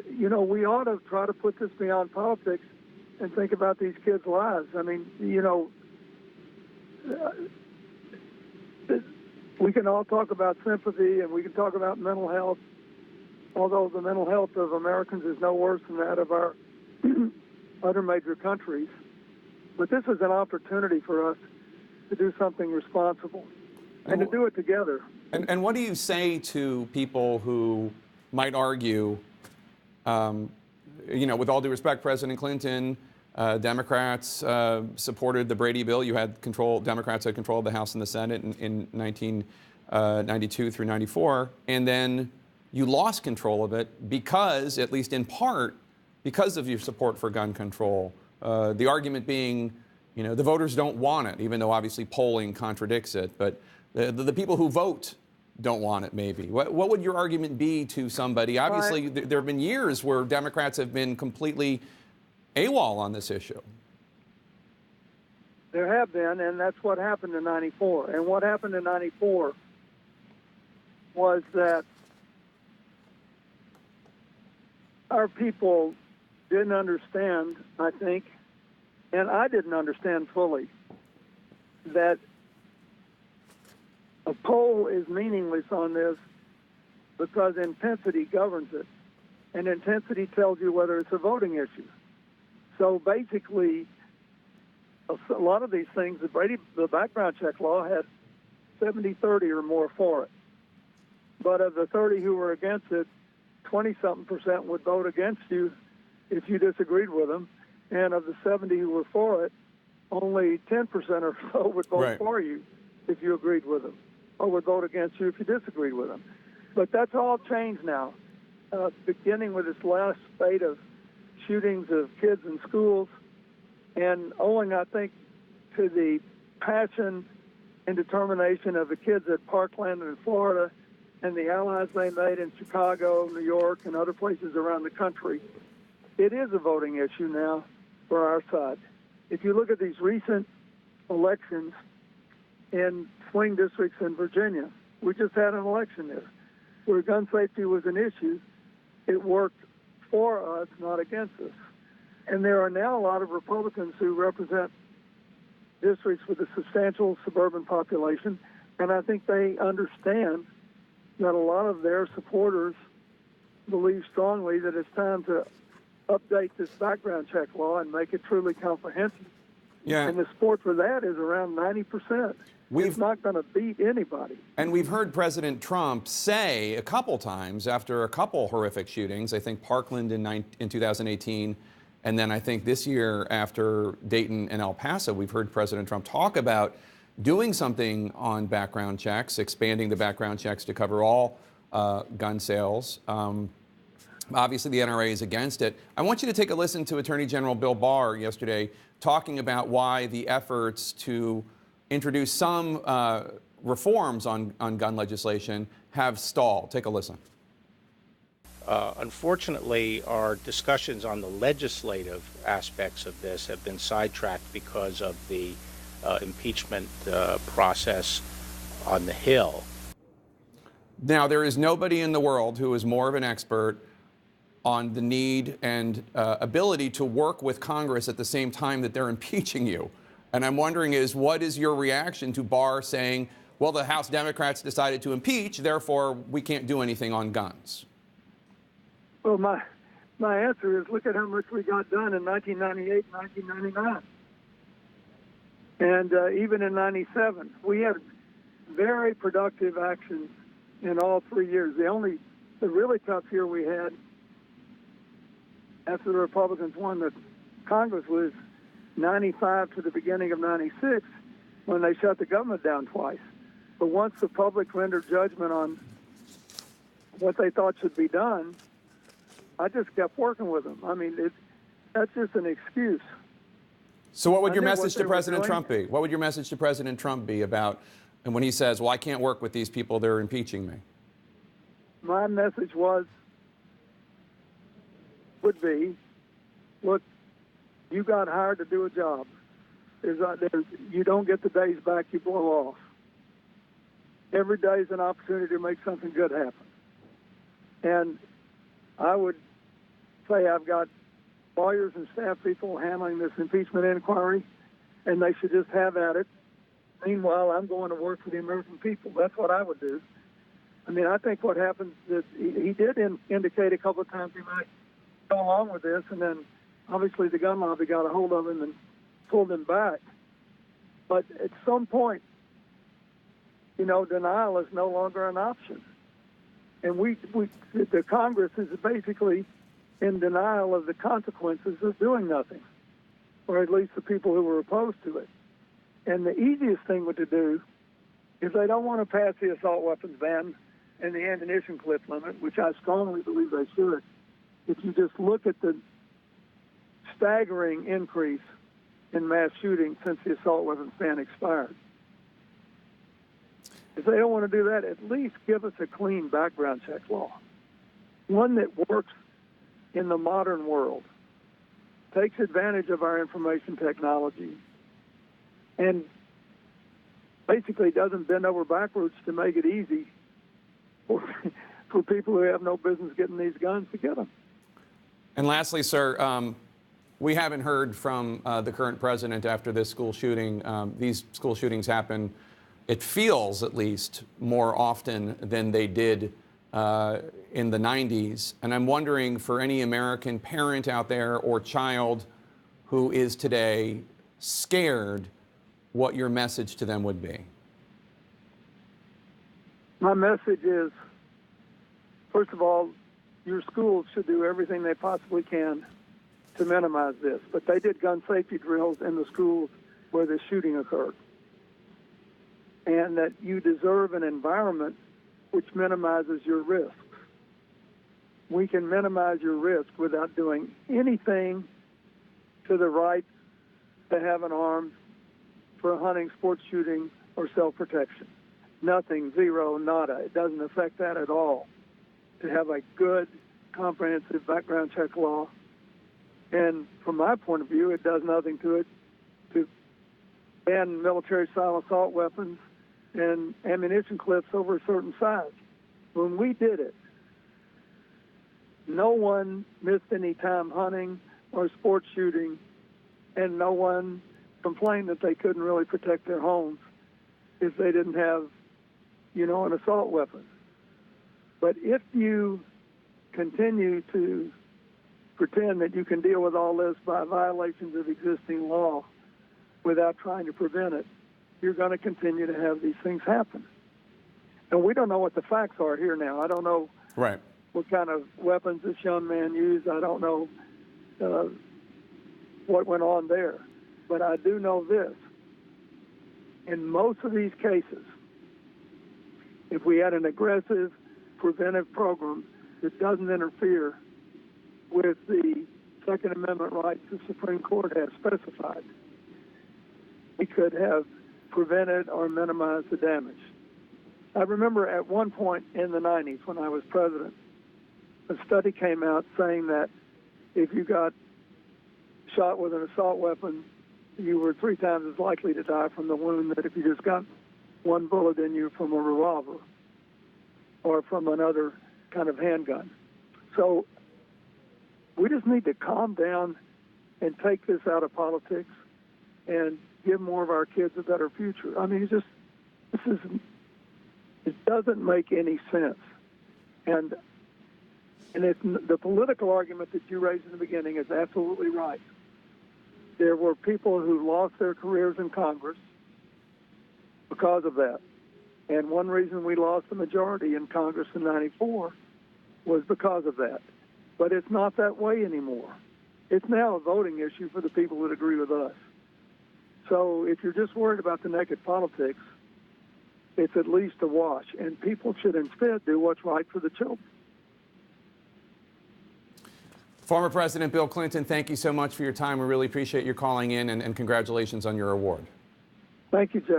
we ought to try to put this beyond politics and think about these kids' lives. I mean, we can all talk about sympathy and we can talk about mental health, although the mental health of Americans is no worse than that of our other major countries. But this is an opportunity for us to do something responsible and to do it together. And what do you say to people who might argue, with all due respect, President Clinton, Democrats supported the Brady bill. Democrats had control of the House and the Senate in 1992 through 94, and then you lost control of it because, at least in part, because of your support for gun control. The argument being, the voters don't want it, even though obviously polling contradicts it. But the people who vote don't want it, maybe. What would your argument be to somebody? Obviously, there have been years where Democrats have been completely AWOL on this issue. There have been, and that's what happened in 94. And what happened in 94 was that our people didn't understand, I think, and I didn't understand fully, that a poll is meaningless on this because intensity governs it. And intensity tells you whether it's a voting issue. So basically, a lot of these things, the background check law had 70-30 or more for it. But of the 30 who were against it, 20-something% would vote against you if you disagreed with them. And of the 70 who were for it, only 10% or so would vote for you if you agreed with them, or would vote against you if you disagreed with them. But that's all changed now, beginning with this last spate of shootings of kids in schools, and owing, I think, to the passion and determination of the kids at Parkland in Florida and the allies they made in Chicago, New York, and other places around the country. It is a voting issue now for our side. If you look at these recent elections in swing districts in Virginia, we just had an election there where gun safety was an issue. It worked for us, not against us. And there are now a lot of Republicans who represent districts with a substantial suburban population, and I think they understand that a lot of their supporters believe strongly that it's time to update this background check law and make it truly comprehensive. Yeah. And the support for that is around 90%. It's not going to beat anybody. And we've heard President Trump say a couple times after a couple horrific shootings, I think Parkland in 2018, and then I think this year after Dayton and El Paso, we've heard President Trump talk about doing something on background checks, expanding the background checks to cover all gun sales. Obviously, the NRA is against it. I want you to take a listen to Attorney General Bill Barr yesterday talking about why the efforts to introduce some reforms on gun legislation have stalled. Take a listen. Unfortunately, our discussions on the legislative aspects of this have been sidetracked because of the impeachment process on the Hill. Now, there is nobody in the world who is more of an expert on the need and ability to work with Congress at the same time that they're impeaching you. And I'm wondering what is your reaction to Barr saying, well, the House Democrats decided to impeach, therefore we can't do anything on guns? Well, my answer is look at how much we got done in 1998 and 1999. And even in 97, we had very productive actions in all 3 years. The really tough year we had after the Republicans won the Congress was 95 to the beginning of 96 when they shut the government down twice. But once the public rendered judgment on what they thought should be done, I just kept working with them. I mean, that's just an excuse. So what would your message to President Trump be? What would your message to President Trump be about, and when he says, well, I can't work with these people, they're impeaching me? My message would be, look, you got hired to do a job. You don't get the days back you blow off. Every day is an opportunity to make something good happen. And I would say I've got lawyers and staff people handling this impeachment inquiry, and they should just have at it. Meanwhile, I'm going to work for the American people. That's what I would do. I mean, I think what happens is he did indicate a couple of times he might go along with this, and then obviously the gun lobby got a hold of him and pulled him back. But at some point, denial is no longer an option. And the Congress is basically in denial of the consequences of doing nothing, or at least the people who were opposed to it. And the easiest thing to do, if they don't want to pass the assault weapons ban and the ammunition clip limit, which I strongly believe they should, if you just look at the staggering increase in mass shootings since the assault weapons ban expired. If they don't want to do that, at least give us a clean background check law, one that works in the modern world, takes advantage of our information technology, and basically doesn't bend over backwards to make it easy for people who have no business getting these guns to get them. And lastly, sir, we haven't heard from the current president after this school shooting. These school shootings happen, it feels at least, more often than they did in the 90s. And I'm wondering, for any American parent out there or child who is today scared, what your message to them would be. My message is, first of all, your schools should do everything they possibly can to minimize this. But they did gun safety drills in the schools where the shooting occurred. And that you deserve an environment which minimizes your risks. We can minimize your risk without doing anything to the right to have an arm for a hunting, sports shooting, or self-protection. Nothing, zero, nada. It doesn't affect that at all. To have a good, comprehensive background check law. And from my point of view, it does nothing to it to ban military-style assault weapons and ammunition clips over a certain size. When we did it, no one missed any time hunting or sports shooting, and no one complained that they couldn't really protect their homes if they didn't have, an assault weapon. But if you continue to pretend that you can deal with all this by violations of existing law without trying to prevent it, you're going to continue to have these things happen. And we don't know what the facts are here now. I don't know Right. what kind of weapons this young man used. I don't know what went on there. But I do know this. In most of these cases, if we had an aggressive preventive program that doesn't interfere with the Second Amendment rights the Supreme Court has specified, we could have prevented or minimized the damage. I remember at one point in the 90s when I was president, a study came out saying that if you got shot with an assault weapon, you were 3 times as likely to die from the wound that if you just got one bullet in you from a revolver or from another kind of handgun. So we just need to calm down and take this out of politics and give more of our kids a better future. I mean, it doesn't make any sense. And the political argument that you raised in the beginning is absolutely right. There were people who lost their careers in Congress because of that. And one reason we lost the majority in Congress in '94 was because of that. But it's not that way anymore. It's now a voting issue for the people that agree with us. So if you're just worried about the naked politics, it's at least a wash. And people should instead do what's right for the children. Former President Bill Clinton, thank you so much for your time. We really appreciate your calling in, and congratulations on your award. Thank you, Jake.